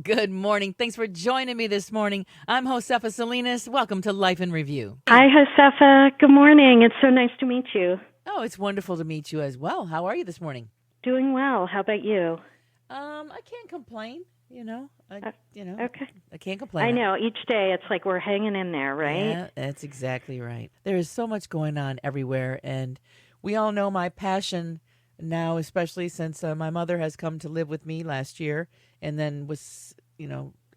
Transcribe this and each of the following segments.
Good morning. Thanks for joining me this morning. I'm Josefa Salinas. Welcome to Life in Review. Hi, Josefa. Good morning. It's so nice to meet you. Oh, it's wonderful to meet you as well. How are you this morning? Doing well. How about you? I can't complain. Okay. I can't complain. I know. Each day it's like we're hanging in there, right? Yeah, that's exactly right. There is so much going on everywhere, and we all know my passion now, especially since my mother has come to live with me last year, and then was,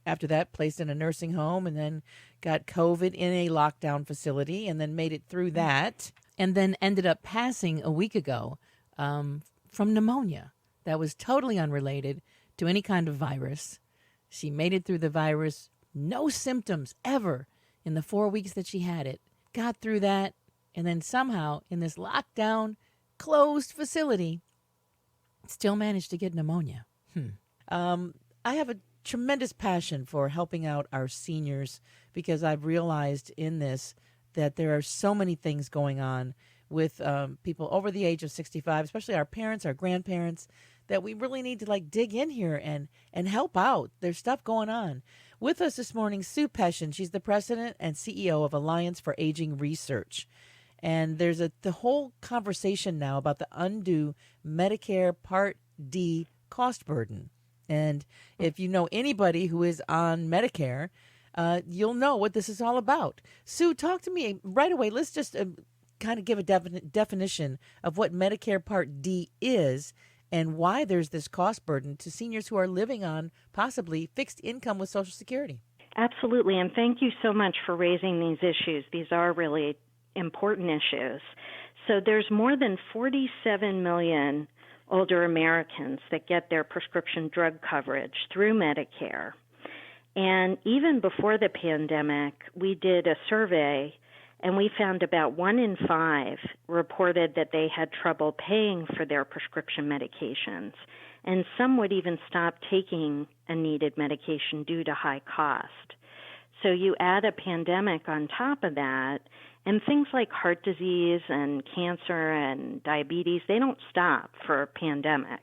after that placed in a nursing home, and then got COVID in a lockdown facility, and then made it through that, and then ended up passing a week ago from pneumonia. That was totally unrelated to any kind of virus. She made it through the virus, no symptoms ever in the 4 weeks that she had it. Got through that, and then somehow in this lockdown, closed facility, still managed to get pneumonia. I have a tremendous passion for helping out our seniors because I've realized in this that there are so many things going on with people over the age of 65, especially our parents, our grandparents, that we really need to dig in here and help out. There's stuff going on. With us this morning, Sue Peshin. She's the president and CEO of Alliance for Aging Research. And there's the whole conversation now about the undue Medicare Part D cost burden. And if you know anybody who is on Medicare, you'll know what this is all about. Sue, talk to me right away. Let's just kind of give a definition of what Medicare Part D is and why there's this cost burden to seniors who are living on possibly fixed income with Social Security. Absolutely. And thank you so much for raising these issues. These are really important issues. So there's more than 47 million older Americans that get their prescription drug coverage through Medicare. And even before the pandemic, we did a survey and we found about 1 in 5 reported that they had trouble paying for their prescription medications. And some would even stop taking a needed medication due to high cost. So you add a pandemic on top of that, and things like heart disease and cancer and diabetes, they don't stop for a pandemic.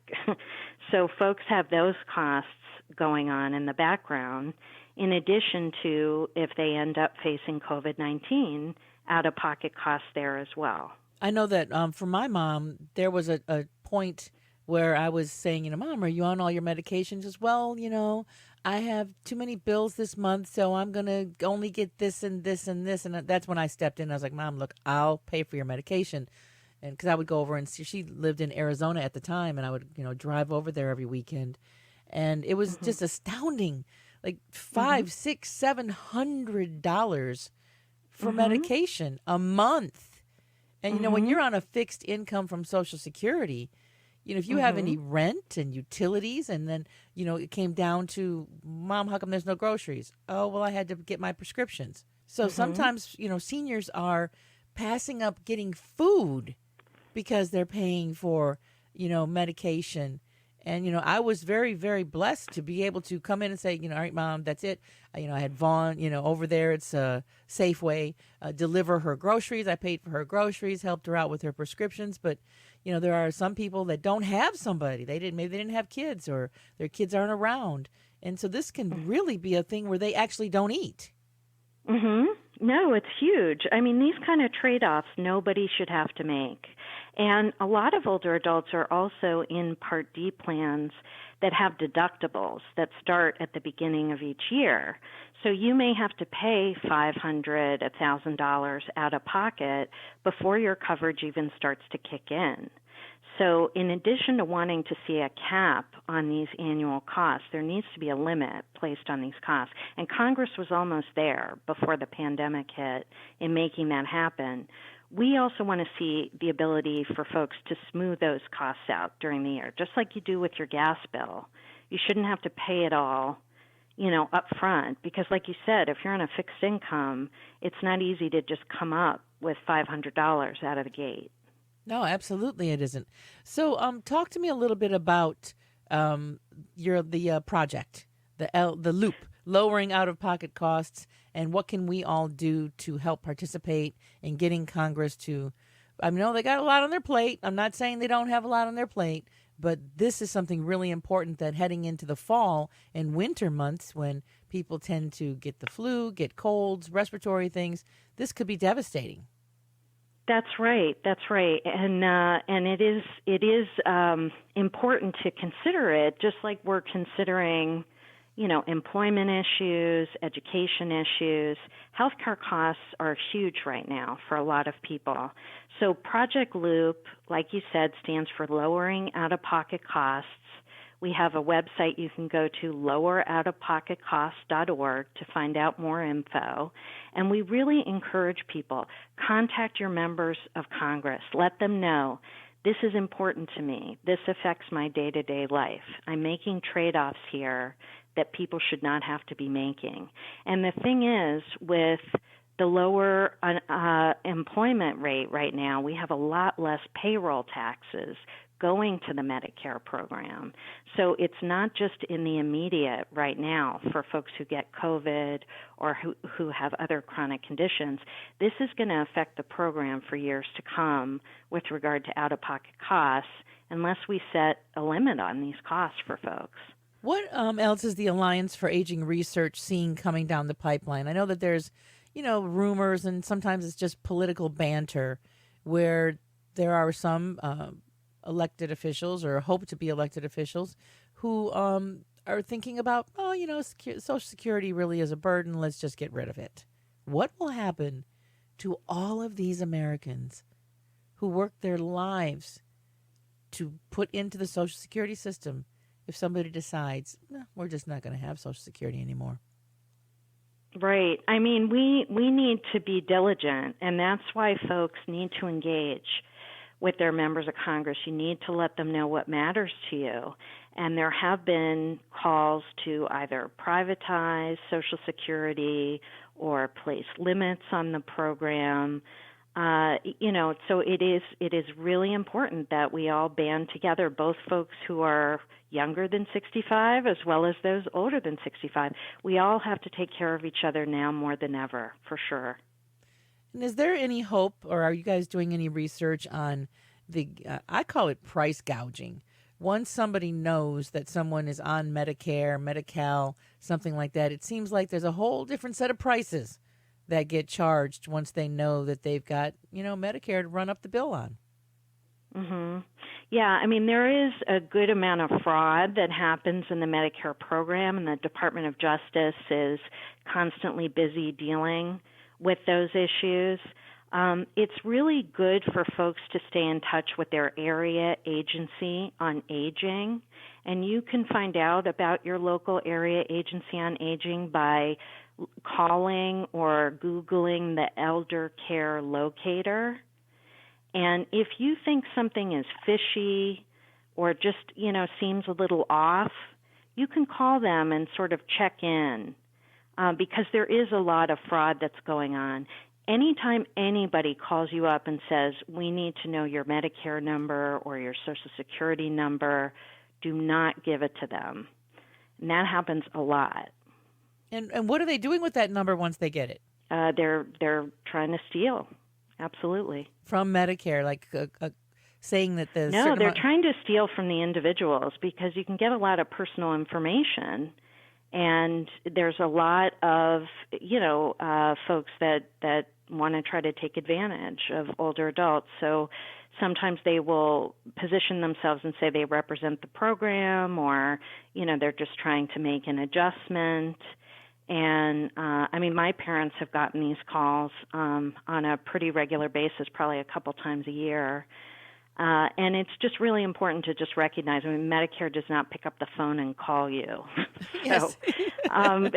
So folks have those costs going on in the background, in addition to if they end up facing COVID-19, out-of-pocket costs there as well. I know that for my mom, there was a point where I was saying, Mom, are you on all your medications? As well, I have too many bills this month, so I'm going to only get this and this and this. And that's when I stepped in. I was like, Mom, look, I'll pay for your medication. And because I would go over and see, she lived in Arizona at the time, and I would, drive over there every weekend. And it was just astounding, like $500, $600, $700 for medication a month. And, when you're on a fixed income from Social Security, if you have any rent and utilities, and then, it came down to, Mom, how come there's no groceries? Oh, well, I had to get my prescriptions. So sometimes, seniors are passing up getting food because they're paying for, medication. And, I was very, very blessed to be able to come in and say, all right, Mom, that's it. I had Vaughn, over there. It's Safeway, deliver her groceries. I paid for her groceries, helped her out with her prescriptions. But, there are some people that don't have somebody. Maybe they didn't have kids, or their kids aren't around. And so this can really be a thing where they actually don't eat. No, it's huge. I mean, these kind of trade-offs nobody should have to make. And a lot of older adults are also in Part D plans that have deductibles that start at the beginning of each year. So you may have to pay $500, $1,000 out of pocket before your coverage even starts to kick in. So in addition to wanting to see a cap on these annual costs, there needs to be a limit placed on these costs. And Congress was almost there before the pandemic hit in making that happen. We also want to see the ability for folks to smooth those costs out during the year, just like you do with your gas bill. You shouldn't have to pay it all, up front, because like you said, if you're on a fixed income, it's not easy to just come up with $500 out of the gate. No, absolutely it isn't. So talk to me a little bit about the project, the loop, lowering out-of-pocket costs, and what can we all do to help participate in getting Congress to, I know they got a lot on their plate. I'm not saying they don't have a lot on their plate, But this is something really important that heading into the fall and winter months when people tend to get the flu, get colds, respiratory things, this could be devastating. That's right. That's right. And it is important to consider it, just like we're considering, employment issues, education issues. Healthcare costs are huge right now for a lot of people. So Project Loop, like you said, stands for Lowering Out-of-Pocket Costs. We have a website you can go to, loweroutofpocketcosts.org, to find out more info. And we really encourage people, contact your members of Congress. Let them know, this is important to me. This affects my day-to-day life. I'm making trade-offs here that people should not have to be making. And the thing is, with the lower employment rate right now, we have a lot less payroll taxes going to the Medicare program. So it's not just in the immediate right now for folks who get COVID or who have other chronic conditions. This is going to affect the program for years to come with regard to out-of-pocket costs unless we set a limit on these costs for folks. What else is the Alliance for Aging Research seeing coming down the pipeline? I know that there's, rumors, and sometimes it's just political banter where there are some elected officials or hope to be elected officials who are thinking about, Social Security really is a burden. Let's just get rid of it. What will happen to all of these Americans who work their lives to put into the Social Security system if somebody decides, we're just not going to have Social Security anymore? Right. I mean, we need to be diligent, and that's why folks need to engage with their members of Congress. You need to let them know what matters to you. And there have been calls to either privatize Social Security or place limits on the program. So it is really important that we all band together, both folks who are younger than 65 as well as those older than 65. We all have to take care of each other now more than ever, for sure. And is there any hope, or are you guys doing any research on I call it price gouging? Once somebody knows that someone is on Medicare, Medi-Cal, something like that, it seems like there's a whole different set of prices that get charged once they know that they've got, Medicare to run up the bill on. Mm-hmm. Yeah, I mean, there is a good amount of fraud that happens in the Medicare program, and the Department of Justice is constantly busy dealing with those issues. It's really good for folks to stay in touch with their area agency on aging, and you can find out about your local area agency on aging by calling or Googling the Elder Care Locator. And if you think something is fishy or just, seems a little off, you can call them and sort of check in because there is a lot of fraud that's going on. Anytime anybody calls you up and says, we need to know your Medicare number or your Social Security number, do not give it to them. And that happens a lot. And what are they doing with that number once they get it? They're trying to steal. Absolutely. From Medicare, like saying that the No, they're trying to steal from the individuals because you can get a lot of personal information, and there's a lot of folks that want to try to take advantage of older adults. So sometimes they will position themselves and say they represent the program, or they're just trying to make an adjustment. And my parents have gotten these calls on a pretty regular basis, probably a couple times a year. And it's just really important to just recognize, Medicare does not pick up the phone and call you. Yes. Don't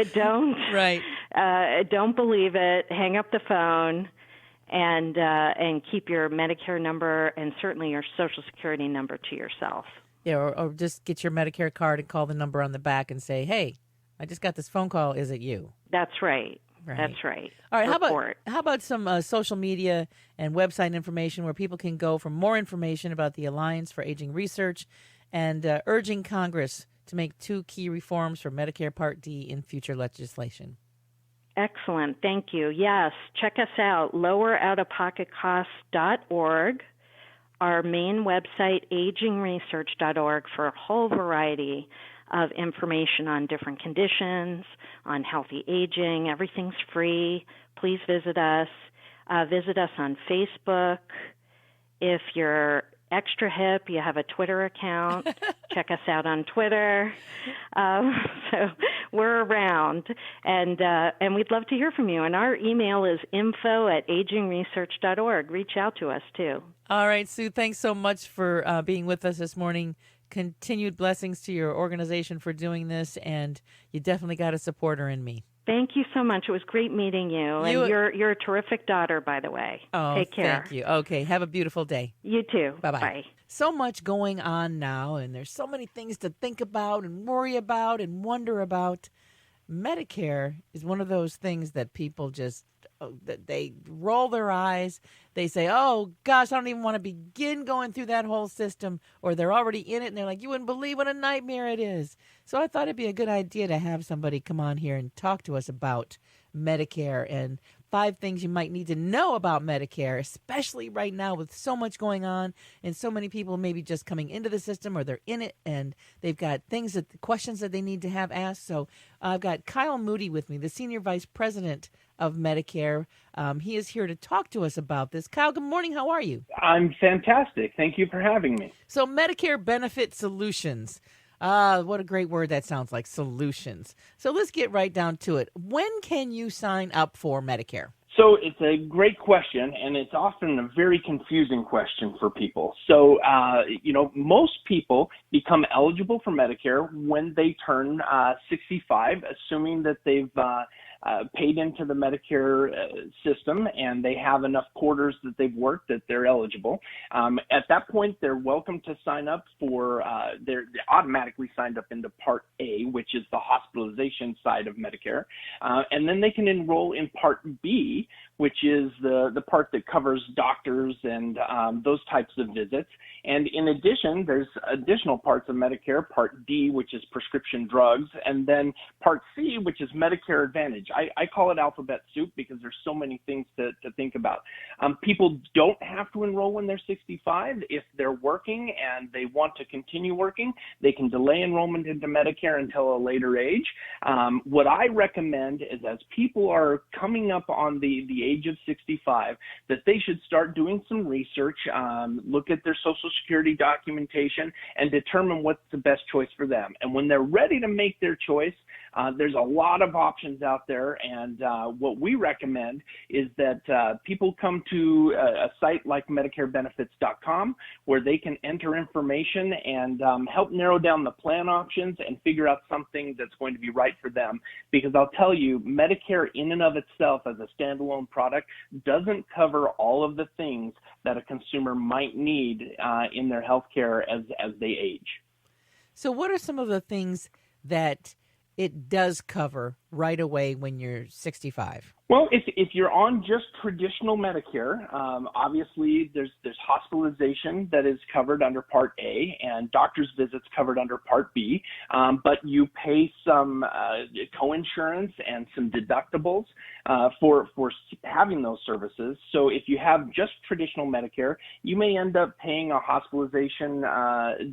believe it. Hang up the phone and keep your Medicare number and certainly your Social Security number to yourself. Yeah, or just get your Medicare card and call the number on the back and say, hey, I just got this phone call. Is it you? That's right. That's right. All right. How about some social media and website information where people can go for more information about the Alliance for Aging Research and urging Congress to make 2 key reforms for Medicare Part D in future legislation? Excellent. Thank you. Yes, check us out, loweroutofpocketcosts.org. our main website, agingresearch.org, for a whole variety of information on different conditions, on healthy aging. Everything's free. Please visit us. Visit us on Facebook. If you're extra hip, you have a Twitter account. Check us out on Twitter. So we're around, and we'd love to hear from you. And our email is info@agingresearch.org. Reach out to us, too. All right, Sue, thanks so much for being with us this morning. Continued blessings to your organization for doing this, and you definitely got a supporter in me. Thank you so much. It was great meeting you. And you're a terrific daughter, by the way. Oh, take care. Thank you. Okay, have a beautiful day. You too. Bye-bye. Bye. So much going on now, and there's so many things to think about and worry about and wonder about. Medicare is one of those things that people just, they roll their eyes. They say, oh, gosh, I don't even want to begin going through that whole system. Or they're already in it, and they're like, you wouldn't believe what a nightmare it is. So I thought it'd be a good idea to have somebody come on here and talk to us about Medicare and 5 things you might need to know about Medicare, especially right now with so much going on and so many people maybe just coming into the system or they're in it and they've got questions that they need to have asked. So I've got Kyal Moody with me, the Senior Vice President of Medicare. He is here to talk to us about this. Kyle, good morning. How are you? I'm fantastic. Thank you for having me. So Medicare Benefit Solutions. What a great word that sounds like, solutions. So let's get right down to it. When can you sign up for Medicare? So it's a great question, and it's often a very confusing question for people. So, most people become eligible for Medicare when they turn 65, assuming that they've paid into the Medicare system and they have enough quarters that they've worked that they're eligible. At that point, they're welcome to sign up for, they're automatically signed up into Part A, which is the hospitalization side of Medicare. And then they can enroll in Part B, which is the part that covers doctors and those types of visits. And in addition, there's additional parts of Medicare, Part D, which is prescription drugs, and then Part C, which is Medicare Advantage. I call it alphabet soup because there's so many things to think about. People don't have to enroll when they're 65. If they're working and they want to continue working, they can delay enrollment into Medicare until a later age. What I recommend is as people are coming up on the age of 65, that they should start doing some research, look at their Social Security documentation, and determine what's the best choice for them. And when they're ready to make their choice, there's a lot of options out there, and what we recommend is that people come to a site like MedicareBenefits.com where they can enter information and help narrow down the plan options and figure out something that's going to be right for them. Because I'll tell you, Medicare in and of itself as a standalone product doesn't cover all of the things that a consumer might need in their health care as they age. So what are some of the things that it does cover right away when you're 65? Well, if you're on just traditional Medicare, obviously there's hospitalization that is covered under Part A and doctor's visits covered under Part B, but you pay some coinsurance and some deductibles for having those services. So if you have just traditional Medicare, you may end up paying a hospitalization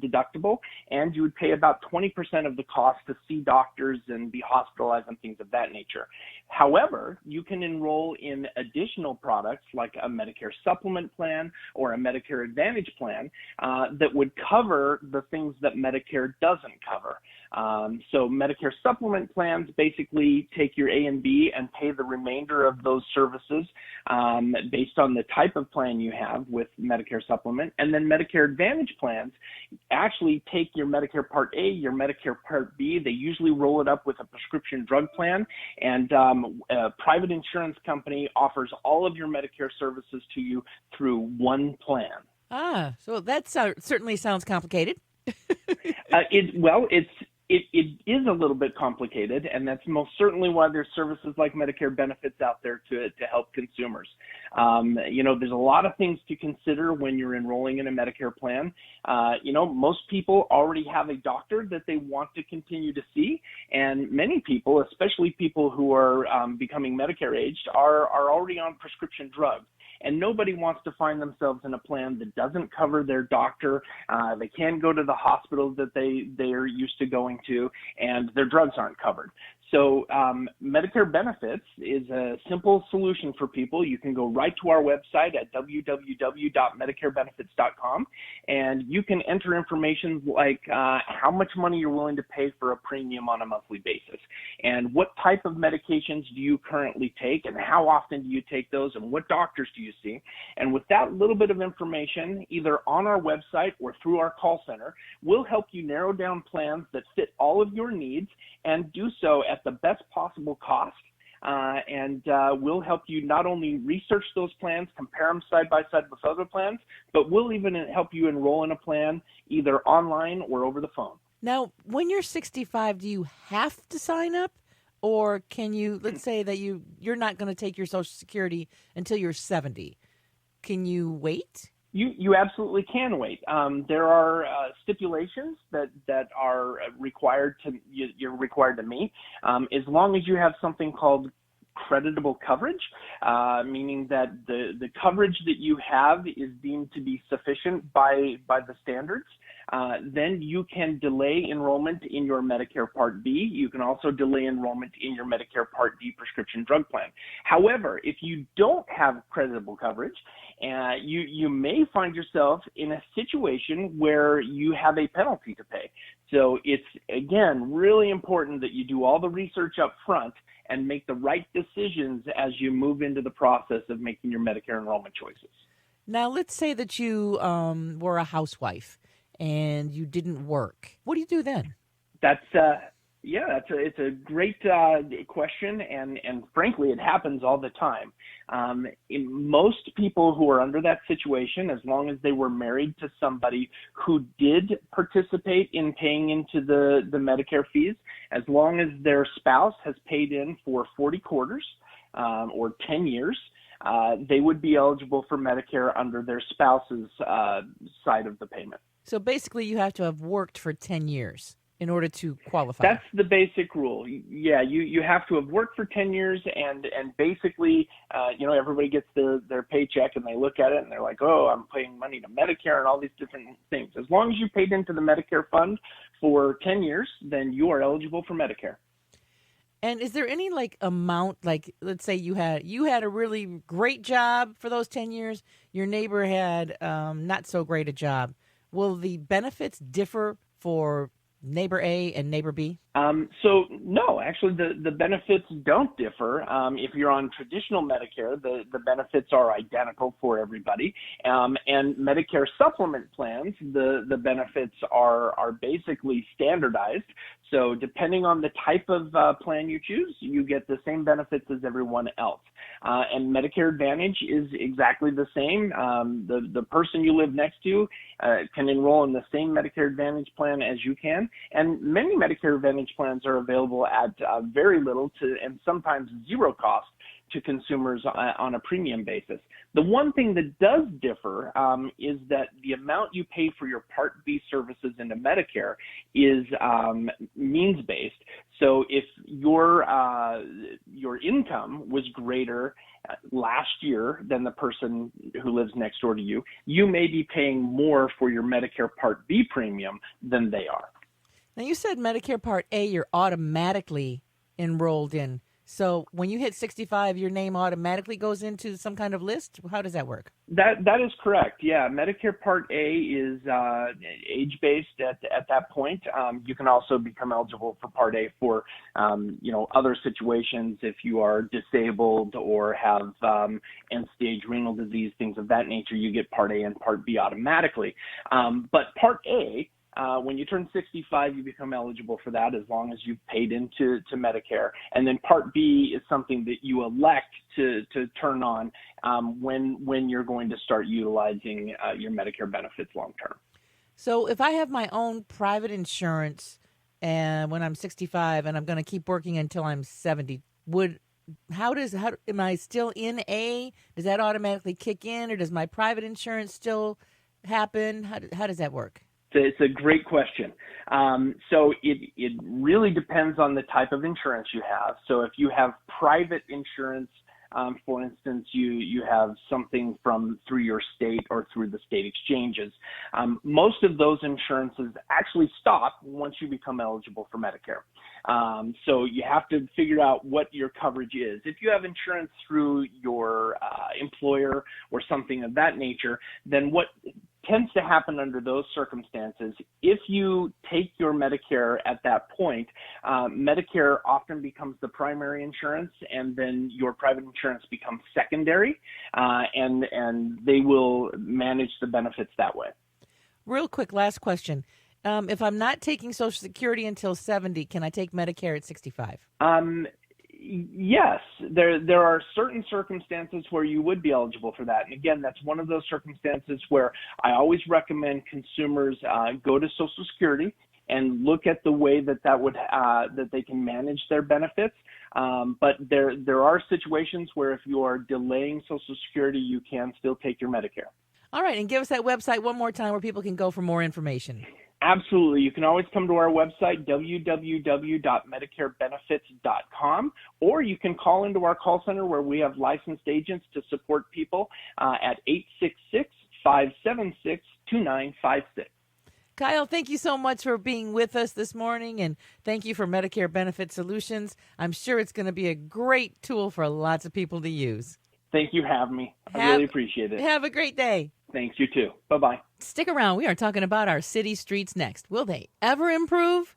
deductible, and you would pay about 20% of the cost to see doctors and be hospitalized and things of that nature. However, you can enroll in additional products like a Medicare supplement plan or a Medicare Advantage plan that would cover the things that Medicare doesn't cover. So Medicare supplement plans basically take your A and B and pay the remainder of those services based on the type of plan you have with Medicare supplement. And then Medicare Advantage plans actually take your Medicare Part A, your Medicare Part B. They usually roll it up with a prescription drug plan, and a private insurance company offers all of your Medicare services to you through one plan. So that certainly sounds complicated. It is a little bit complicated, and that's most certainly why there's services like Medicare Benefits out there to help consumers. There's a lot of things to consider when you're enrolling in a Medicare plan. Most people already have a doctor that they want to continue to see, and many people, especially people who are becoming Medicare aged, are already on prescription drugs. And nobody wants to find themselves in a plan that doesn't cover their doctor. They can't go to the hospital that they are used to going to, and their drugs aren't covered. So Medicare Benefits is a simple solution for people. You can go right to our website at www.medicarebenefits.com, and you can enter information like how much money you're willing to pay for a premium on a monthly basis, and what type of medications do you currently take, and how often do you take those, and what doctors do you see. And with that little bit of information, either on our website or through our call center, we'll help you narrow down plans that fit all of your needs and do so at the best possible cost. And we'll help you not only research those plans, compare them side by side with other plans, but we'll even help you enroll in a plan either online or over the phone. Now, when you're 65, do you have to sign up? Or can you, let's say that you're not going to take your Social Security until you're 70. Can you wait? You absolutely can wait. There are stipulations that are you're required to meet, as long as you have something called creditable coverage, meaning that the coverage that you have is deemed to be sufficient by the standards. Then you can delay enrollment in your Medicare Part B. You can also delay enrollment in your Medicare Part D prescription drug plan. However, if you don't have creditable coverage, you may find yourself in a situation where you have a penalty to pay. So it's, again, really important that you do all the research up front and make the right decisions as you move into the process of making your Medicare enrollment choices. Now, let's say that you were a housewife and you didn't work. What do you do then? It's a great question, and frankly, it happens all the time. Most people who are under that situation, as long as they were married to somebody who did participate in paying into the Medicare fees, as long as their spouse has paid in for 40 quarters or 10 years, they would be eligible for Medicare under their spouse's side of the payment. So basically, you have to have worked for 10 years in order to qualify. That's the basic rule. Yeah, you have to have worked for 10 years, and basically, everybody gets their paycheck and they look at it and they're like, oh, I'm paying money to Medicare and all these different things. As long as you paid into the Medicare fund for 10 years, then you are eligible for Medicare. And is there any amount, let's say you had a really great job for those 10 years, your neighbor had not so great a job. Will the benefits differ for neighbor A and neighbor B? So no, actually the benefits don't differ. If you're on traditional Medicare, the benefits are identical for everybody. And Medicare supplement plans, the benefits are basically standardized. So depending on the type of plan you choose, you get the same benefits as everyone else. And Medicare Advantage is exactly the same. The person you live next to can enroll in the same Medicare Advantage plan as you can. And many Medicare Advantage plans are available at very little to and sometimes zero cost to consumers on a premium basis. The one thing that does differ is that the amount you pay for your Part B services into Medicare is means-based. So if your income was greater last year than the person who lives next door to you, you may be paying more for your Medicare Part B premium than they are. Now, you said Medicare Part A, you're automatically enrolled in. So when you hit 65, your name automatically goes into some kind of list? How does that work? That is correct. Yeah, Medicare Part A is age-based at that point. You can also become eligible for Part A for other situations if you are disabled or have end-stage renal disease, things of that nature. You get Part A and Part B automatically. But Part A, when you turn 65, you become eligible for that as long as you've paid into Medicare. And then Part B is something that you elect to turn on when you're going to start utilizing your Medicare benefits long term. So if I have my own private insurance, and when I'm 65 and I'm going to keep working until I'm 70, am I still in A? Does that automatically kick in, or does my private insurance still happen? How does that work? It's a great question. So it really depends on the type of insurance you have. So if you have private insurance, for instance, you have something through your state or through the state exchanges. Most of those insurances actually stop once you become eligible for Medicare. So you have to figure out what your coverage is. If you have insurance through your employer or something of that nature, then what tends to happen under those circumstances, if you take your Medicare at that point, Medicare often becomes the primary insurance, and then your private insurance becomes secondary, and they will manage the benefits that way. Real quick, last question. If I'm not taking Social Security until 70, can I take Medicare at 65? Yes, there are certain circumstances where you would be eligible for that. And again, that's one of those circumstances where I always recommend consumers go to Social Security and look at the way that they can manage their benefits. But there are situations where if you are delaying Social Security, you can still take your Medicare. All right, and give us that website one more time where people can go for more information. Absolutely. You can always come to our website, www.medicarebenefits.com, or you can call into our call center where we have licensed agents to support people at 866-576-2956. Kyle, thank you so much for being with us this morning, and thank you for Medicare Benefit Solutions. I'm sure it's going to be a great tool for lots of people to use. Thank you for having me. I really appreciate it. Have a great day. Thanks, you too. Bye-bye. Stick around. We are talking about our city streets next. Will they ever improve?